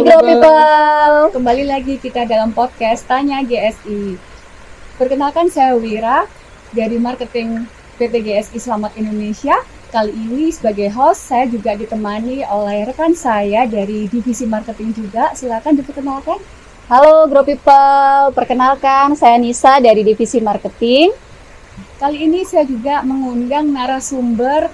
Grow People. Kembali lagi kita dalam podcast Tanya GSI. Perkenalkan, saya Wira dari marketing PT GSI Selamat Indonesia. Kali ini sebagai host, saya juga ditemani oleh rekan saya dari divisi marketing juga. Silakan diperkenalkan. Halo Grow People, perkenalkan saya Nisa dari divisi marketing. Kali ini saya juga mengundang narasumber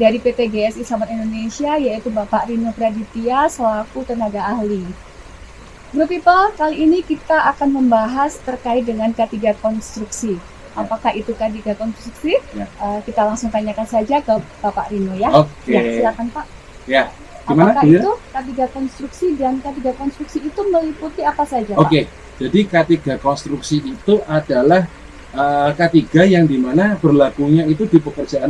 dari PT GSI Selamat Indonesia, yaitu Bapak Rino Praditya selaku tenaga ahli. Grow People, kali ini kita akan membahas terkait dengan K3 konstruksi. Apakah itu K3 konstruksi? Ya. Kita langsung tanyakan saja ke Bapak Rino ya. Oke. Ya, silakan Pak. Ya, gimana? Apakah itu K3 konstruksi dan K3 konstruksi itu meliputi apa saja, Pak? Oke, jadi K3 konstruksi itu adalah K3 yang dimana berlakunya itu di pekerjaan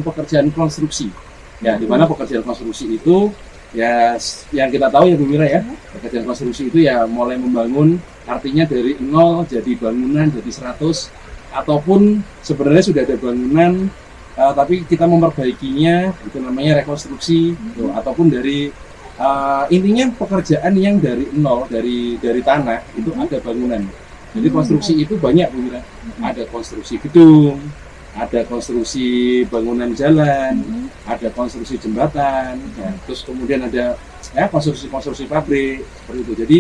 konstruksi. Ya, dimana pekerjaan konstruksi itu ya yang kita tahu ya Bu Mira ya, pekerjaan konstruksi itu ya mulai membangun, artinya dari 0 jadi bangunan jadi 100, ataupun sebenarnya sudah ada bangunan tapi kita memperbaikinya, itu namanya rekonstruksi, gitu. Ataupun dari intinya pekerjaan yang dari 0, dari tanah itu ada bangunan. Jadi konstruksi itu banyak Bu Mira. Ada konstruksi gedung, ada konstruksi bangunan jalan, ada konstruksi jembatan, ya. Terus kemudian ada konstruksi pabrik seperti itu. Jadi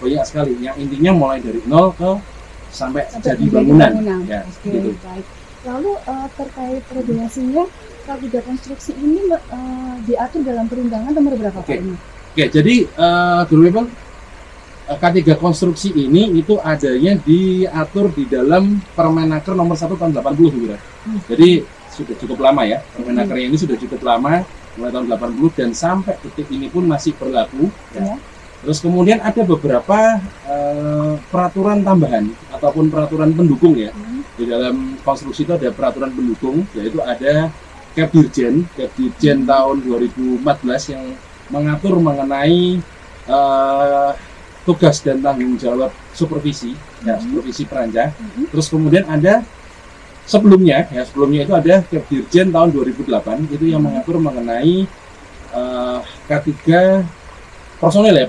banyak sekali. Yang intinya mulai dari 0 sampai jadi bangunan. Ya, Oke, gitu. baik. Lalu terkait regulasinya, K3 konstruksi ini diatur dalam perundangan nomor berapa Pak ini? Oke, jadi Grow People, K3 konstruksi ini itu adanya diatur di dalam Permenaker nomor 1 tahun 80 Bu Mira. Jadi sudah cukup lama ya, Permenaker ini sudah cukup lama, mulai tahun 80 dan sampai detik ini pun masih berlaku. Ya. Terus kemudian ada beberapa peraturan tambahan ataupun peraturan pendukung ya. Di dalam konstruksi itu ada peraturan pendukung, yaitu ada Kepdirjen tahun 2014 yang mengatur mengenai tugas dan tanggung jawab supervisi, ya, supervisi perancah. Terus kemudian ada sebelumnya itu ada Kepdirjen tahun 2008 itu yang mengatur mengenai K3 personil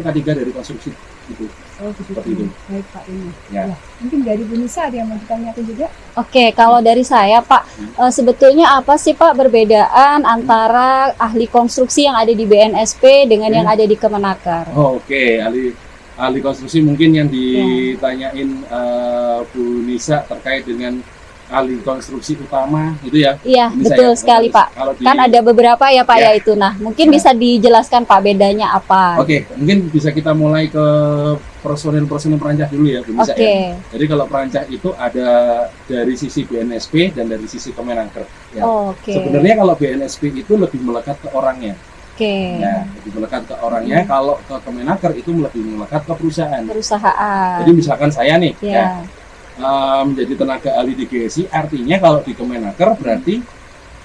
K3 dari konstruksi itu. Oh, begitu. Seperti itu. Baik Pak Rino. Ya. Mungkin dari Bu Nisa ada yang mau ditanyakan juga? Oke, kalau dari saya Pak, sebetulnya apa sih Pak perbedaan antara ahli konstruksi yang ada di BNSP dengan yang ada di Kemenaker? Oh, oke. Ahli konstruksi mungkin yang ditanyain Bu Nisa terkait dengan ahli konstruksi utama itu ya. Iya, Nisa, betul ya? sekali Pak. Kan ada beberapa ya Pak ya itu. Nah, mungkin bisa dijelaskan Pak bedanya apa? Oke, mungkin bisa kita mulai ke personil perancah dulu ya Bu Nisa ya. Jadi kalau perancah itu ada dari sisi BNSP dan dari sisi Kemenaker ya. Sebenarnya kalau BNSP itu lebih melekat ke orangnya. Ya, lebih melekat ke orangnya. Kalau ke Kemenaker itu lebih melekat ke perusahaan. Jadi misalkan saya nih ya, menjadi tenaga ahli di GSI, artinya kalau di Kemenaker berarti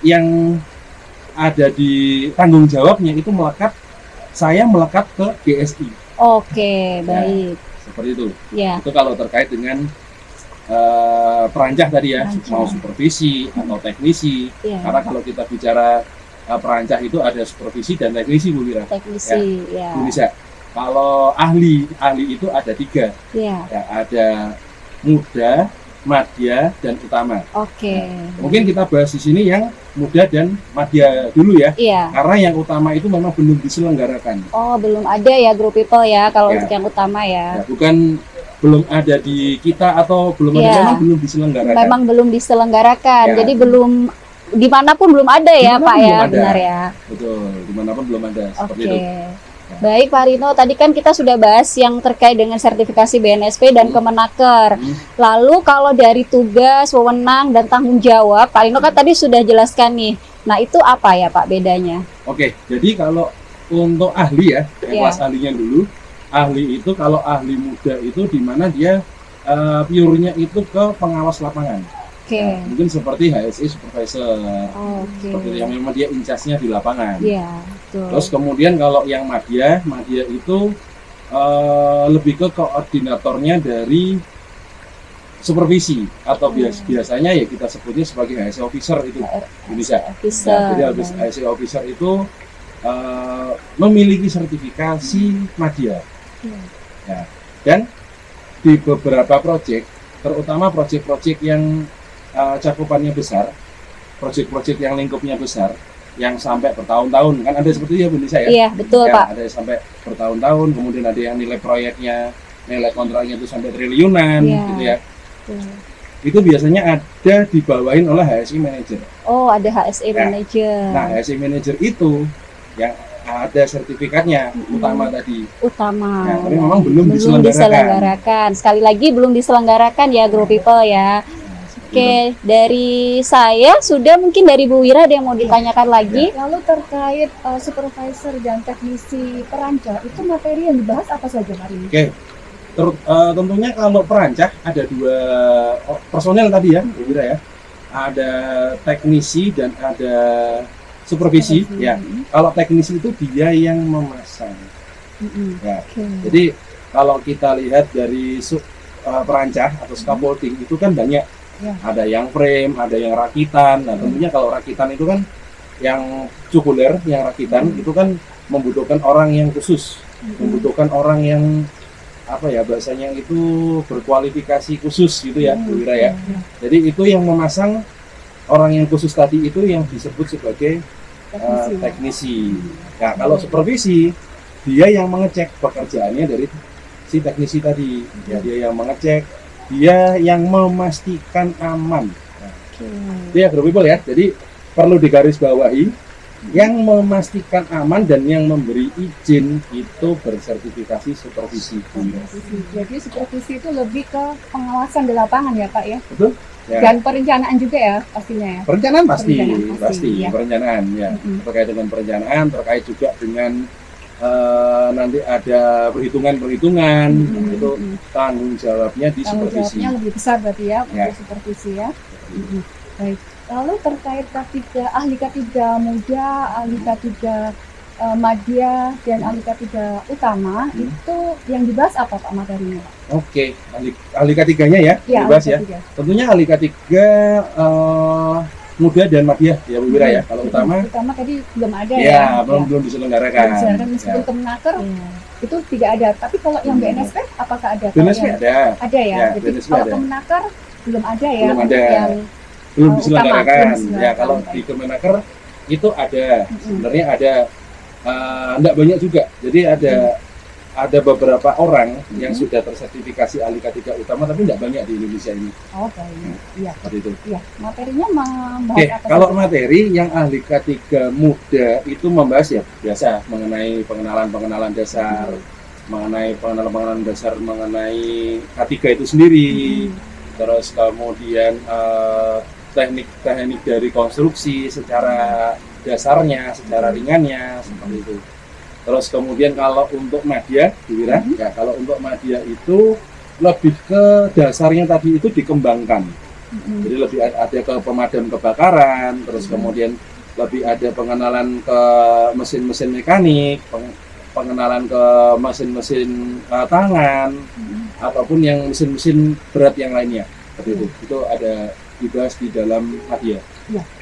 yang ada di tanggung jawabnya itu saya melekat ke GSI. Baik. Seperti itu. Ya. Itu kalau terkait dengan perancah tadi ya, mau supervisi atau teknisi. Karena kalau kita bicara perancah itu ada supervisi dan teknisi Bu Mira. Teknisi, ya. Bu Nisa. Kalau ahli itu ada 3. Ya, ada muda, madya, dan utama. Mungkin kita bahas di sini yang muda dan madya dulu ya. Karena yang utama itu memang belum diselenggarakan. Belum ada ya Grow People ya kalau untuk yang utama ya. Bukan belum ada di kita atau belum ada, memang belum diselenggarakan. Memang belum diselenggarakan. Jadi belum dimanapun belum ada ya Pak ya, benar ya. Betul, dimanapun belum ada. Seperti itu. Baik Pak Rino, tadi kan kita sudah bahas yang terkait dengan sertifikasi BNSP dan Kemenaker. Lalu kalau dari tugas, wewenang, dan tanggung jawab, Pak Rino kan tadi sudah jelaskan nih. Nah itu apa ya Pak bedanya? Oke, jadi kalau untuk ahli ya, kelas ahlinya dulu. Ahli itu kalau ahli muda itu di mana dia pure-nya itu ke pengawas lapangan. Mungkin seperti HSE supervisor, seperti yang memang dia incasnya di lapangan. Terus kemudian kalau yang madya itu lebih ke koordinatornya dari supervisi atau biasanya ya kita sebutnya sebagai HSE officer itu bisa. Jadi HSE officer itu memiliki sertifikasi Madya. Iya. Ya. Dan di beberapa proyek, terutama proyek-proyek yang cakupannya besar, proyek-proyek yang lingkupnya besar, yang sampai bertahun-tahun, kan ada seperti itu ya Bu Nisa ya? Iya, betul Ya, Pak. ada yang sampai bertahun-tahun, kemudian ada yang nilai proyeknya, nilai kontraknya itu sampai triliunan, Iya. gitu ya. Iya. Itu biasanya ada dibawain oleh HSI Manager. Oh, ada HSE Ya. Manager. Nah, HSI Manager itu yang ada sertifikatnya utama tadi. Utama. Nah, tapi memang belum diselenggarakan. Sekali lagi belum diselenggarakan ya, Group People ya. Oke, dari saya sudah, mungkin dari Bu Wira ada yang mau ditanyakan lagi. Lalu terkait supervisor dan teknisi perancah, itu materi yang dibahas apa saja hari ini? Oke. Tentunya kalau perancah ada dua personel tadi ya, Bu Wira ya. Ada teknisi dan ada supervisi. Ya. Kalau teknisi itu dia yang memasang. Ya. Oke. Jadi kalau kita lihat dari perancah atau scaffolding itu kan banyak. Ya. Ada yang frame, ada yang rakitan. Nah, tentunya kalau rakitan itu kan yang cukuler, yang rakitan itu kan membutuhkan orang yang khusus, membutuhkan orang yang apa ya bahasanya itu berkualifikasi khusus gitu ya, Bu Wira ya. Jadi itu yang memasang orang yang khusus tadi itu yang disebut sebagai teknisi. Nah, kalau supervisi dia yang mengecek pekerjaannya dari si teknisi tadi. Ya, dia yang mengecek, dia yang memastikan aman. Nah, itu ya Group People ya. Jadi perlu digarisbawahi, yang memastikan aman dan yang memberi izin itu bersertifikasi supervisi. Jadi supervisi itu lebih ke pengawasan di lapangan ya Pak ya? Betul? Ya. Dan perencanaan juga ya pastinya ya? Perencanaan pasti, ya. perencanaan ya. Terkait dengan perencanaan, terkait juga dengan nanti ada perhitungan-perhitungan, itu tanggung jawabnya di Tanggung supervisi. jawabnya lebih besar berarti ya, Ya. untuk supervisi ya. Baik. Lalu terkait K3, ahli K3 muda, ahli K3 Madya dan ahli K3 utama, itu yang dibahas apa Pak materinya? Oke, ahli K3-nya ya, dibahas ya. ahli K3. Tentunya ahli K3 muda dan Madya ya Bu Wira ya. Kalau utama tadi belum ada ya, belum diselenggarakan. Meskipun Ya. Kemenaker itu tidak ada. Tapi kalau yang BNSP apakah ada? BNSP Kalau yang- ada, Ada ya. Ya, Jadi BNSP kalau ada. Kemenaker belum ada ya. Belum ada. Yang belum utama, diselenggarakan. belum Ya, diselenggarakan. kalau di Kemenaker itu ada. Sebenarnya ada enggak banyak juga. Jadi ada beberapa orang yang sudah tersertifikasi ahli K3 utama, tapi tidak banyak di Indonesia ini. Oh baik. Iya. Seperti itu. Iya. Materinya membahas Oke, apa kalau saja? materi yang ahli K3 muda itu membahas ya biasa mengenai pengenalan dasar, mengenai pengenalan dasar mengenai K3 itu sendiri, terus kemudian teknik-teknik dari konstruksi secara dasarnya, secara ringannya, seperti itu. Terus kemudian kalau untuk Madya, Bu Wira, ya kalau untuk Madya itu lebih ke dasarnya tadi itu dikembangkan. Jadi lebih ada ke pemadam kebakaran, terus kemudian lebih ada pengenalan ke mesin-mesin mekanik, pengenalan ke mesin-mesin tangan, ataupun yang mesin-mesin berat yang lainnya. Seperti itu. Itu ada dibahas di dalam Madya.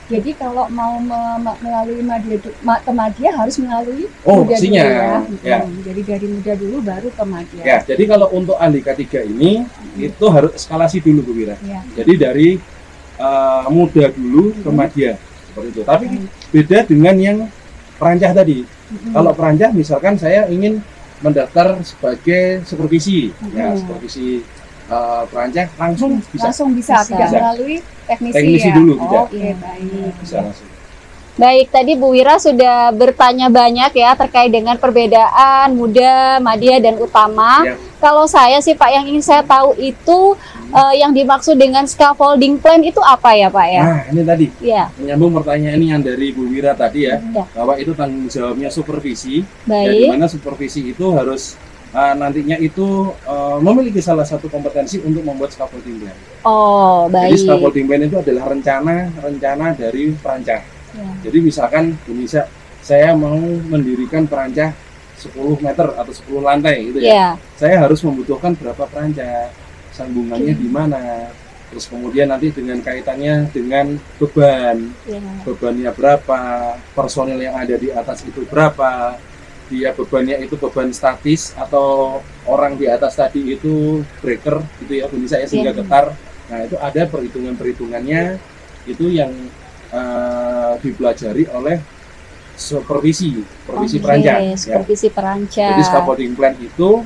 Jadi kalau mau melalui Madya harus melalui Oh, muda pastinya. dulu Ya. Jadi dari muda dulu baru ke Madya. Ya, jadi kalau untuk ahli K3 ini itu harus eskalasi dulu Bu Wira. Ya. Jadi dari muda dulu ke Madya seperti itu. Tapi beda dengan yang perancah tadi. Kalau perancah misalkan saya ingin mendaftar sebagai supervisi, ya supervisi perancah langsung bisa. Langsung bisa. Tidak Bisa. melalui teknisi, Teknisi ya. dulu, tidak. Oke, baik. Bisa langsung. Baik, tadi Bu Wira sudah bertanya banyak ya terkait dengan perbedaan muda, Madya, dan utama. Ya. Kalau saya sih Pak, yang ingin saya tahu itu yang dimaksud dengan scaffolding plan itu apa ya Pak ya? Nah, ini tadi Ya, menyambung pertanyaan ini yang dari Bu Wira tadi ya, Ya. bahwa itu tanggung jawabnya supervisi. Dan di baik. mana supervisi itu harus nantinya itu memiliki salah satu kompetensi untuk membuat scaffolding plan. Oh, Jadi baik. scaffolding plan itu adalah rencana dari perancah. Ya. Jadi misalkan Indonesia saya mau mendirikan perancah 10 meter atau 10 lantai gitu ya. Ya, Saya harus membutuhkan berapa perancah, sambungannya di mana. Terus kemudian nanti dengan kaitannya dengan beban, ya. bebannya berapa, personil yang ada di atas itu berapa. dia bebannya itu beban statis atau orang di atas tadi itu breaker gitu ya bunyi saya sehingga getar. Nah itu ada perhitungannya itu yang dipelajari oleh supervisi perancang. Supervisi perancang. Jadi scaffolding plan itu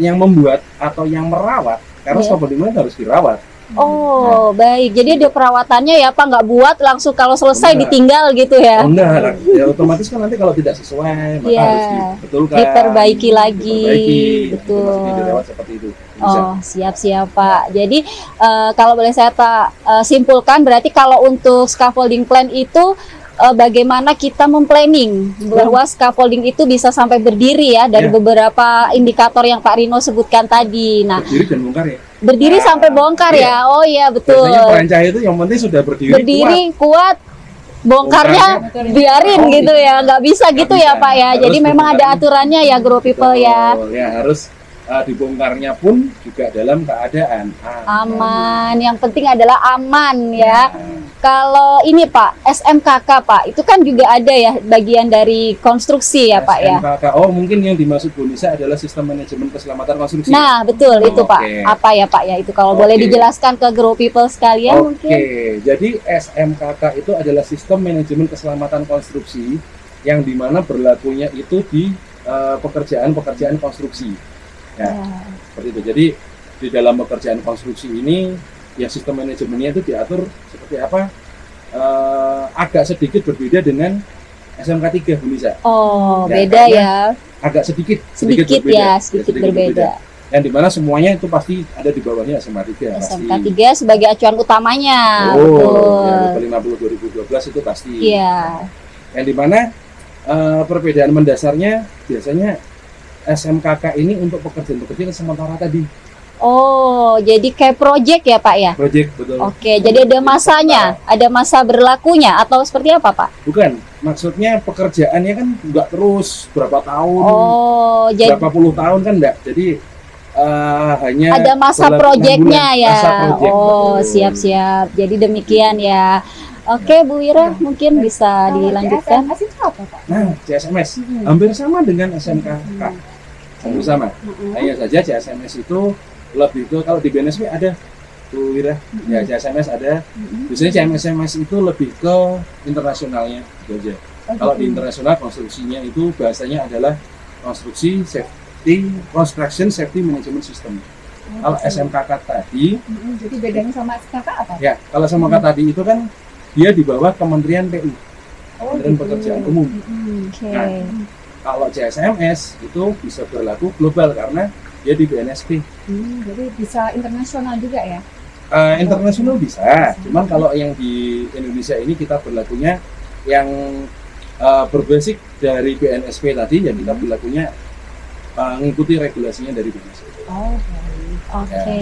yang membuat atau yang merawat karena scaffolding plan harus dirawat. Oh, baik. Jadi ada perawatannya ya Pak, nggak buat langsung kalau selesai ditinggal gitu ya? Enggak, ya otomatis kan nanti kalau tidak sesuai maka harus dibetulkan, diperbaiki lagi. Betul. Dilewat seperti itu. Oh, siap-siap Pak. Jadi kalau boleh saya simpulkan, berarti kalau untuk scaffolding plan itu bagaimana kita memplanning bahwa scaffolding itu bisa sampai berdiri ya dari beberapa indikator yang Pak Rino sebutkan tadi. Nah, berdiri dan bongkar ya. Berdiri sampai bongkar ya. Oh iya betul. Biasanya perancang itu yang penting sudah berdiri kuat. Bongkarnya biarin gitu ya. Nggak bisa gitu ya Pak ya. Jadi memang ada aturannya ya Grow People ya. Ya harus dibongkarnya pun juga dalam keadaan aman. Yang penting adalah aman ya. Kalau ini Pak, SMKK Pak, itu kan juga ada ya bagian dari konstruksi ya Pak ya. SMKK, oh mungkin yang dimaksud Bu Nisa adalah sistem manajemen keselamatan konstruksi. Nah betul itu Pak. Apa ya Pak ya itu kalau boleh dijelaskan ke Grow People sekalian mungkin. Jadi SMKK itu adalah sistem manajemen keselamatan konstruksi yang dimana berlakunya itu di pekerjaan konstruksi. Ya, seperti itu. Jadi di dalam pekerjaan konstruksi ini ya sistem manajemennya itu diatur seperti apa? Agak sedikit berbeda dengan SMK 3 Bu Nisa. Oh, beda ya. Agak sedikit berbeda. Sedikit berbeda. Yang dimana semuanya itu pasti ada di bawahnya SMK 3. SMK 3 sebagai acuan utamanya. Oh, ya, 50 2012 itu pasti. Iya. Yang dimana perbedaan mendasarnya biasanya SMKK ini untuk pekerjaan sementara tadi. Oh, jadi kayak project ya Pak ya? Project, betul. Oke, jadi ada masanya, ada masa berlakunya atau seperti apa Pak? Bukan, maksudnya pekerjaannya kan nggak terus berapa tahun, berapa puluh tahun kan enggak. Jadi hanya ada masa projectnya ya. Project, oh, siap-siap. Jadi demikian ya. Oke, Bu Wira mungkin bisa dilanjutkan. CSMS itu apa Pak? Nah, CSMS hampir sama dengan SMKK. Hampir sama. Hanya saja CSMS itu lebih ke kalau di BNSP ada Bu Wira, ya CSMS ada. Biasanya CSMS itu lebih ke internasionalnya gitu aja. Kalau di internasional konstruksinya itu bahasanya adalah construction safety management system. Kalau SMKK tadi, jadi bedanya sama SMKK apa? Ya, kalau SMKK tadi itu kan dia di bawah Kementerian PU, Kementerian Pekerjaan Umum. Nah, kalau CSMS itu bisa berlaku global karena dia di BNSP. Jadi bisa internasional juga ya? Internasional bisa, cuman kalau yang di Indonesia ini kita berlakunya yang berbasis dari BNSP tadi, ya kita berlakunya mengikuti regulasinya dari BNSP. Oh, oke.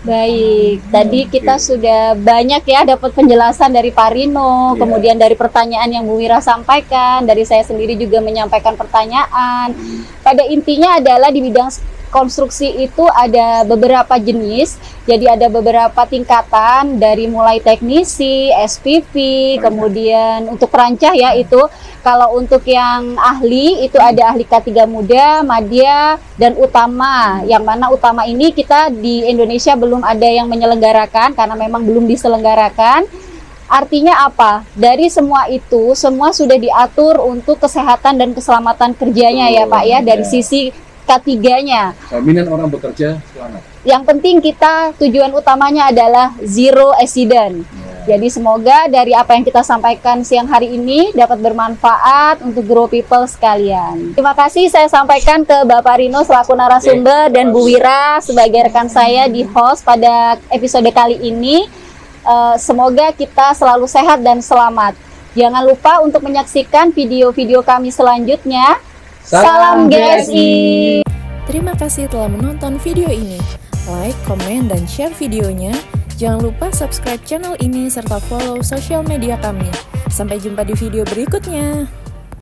Baik, tadi kita sudah banyak ya dapat penjelasan dari Pak Rino, kemudian dari pertanyaan yang Bu Wira sampaikan, dari saya sendiri juga menyampaikan pertanyaan. Pada intinya adalah di bidang konstruksi itu ada beberapa jenis, jadi ada beberapa tingkatan dari mulai teknisi, SPV, kemudian untuk perancah ya itu. Kalau untuk yang ahli itu ada ahli K3 muda, madya, dan utama. Yang mana utama ini kita di Indonesia belum ada yang menyelenggarakan karena memang belum diselenggarakan. Artinya apa? Dari semua itu, semua sudah diatur untuk kesehatan dan keselamatan kerjanya ya Pak ya, dari sisi K3-nya. Jaminan orang bekerja selamat. Yang penting kita tujuan utamanya adalah zero accident. Jadi semoga dari apa yang kita sampaikan siang hari ini dapat bermanfaat untuk Grow People sekalian. Terima kasih saya sampaikan ke Bapak Rino selaku narasumber dan Bu Wira sebagai rekan saya di host pada episode kali ini. Semoga kita selalu sehat dan selamat. Jangan lupa untuk menyaksikan video-video kami selanjutnya. Salam GSI. Terima kasih telah menonton video ini. Like, komen, dan share videonya. Jangan lupa subscribe channel ini serta follow sosial media kami. Sampai jumpa di video berikutnya.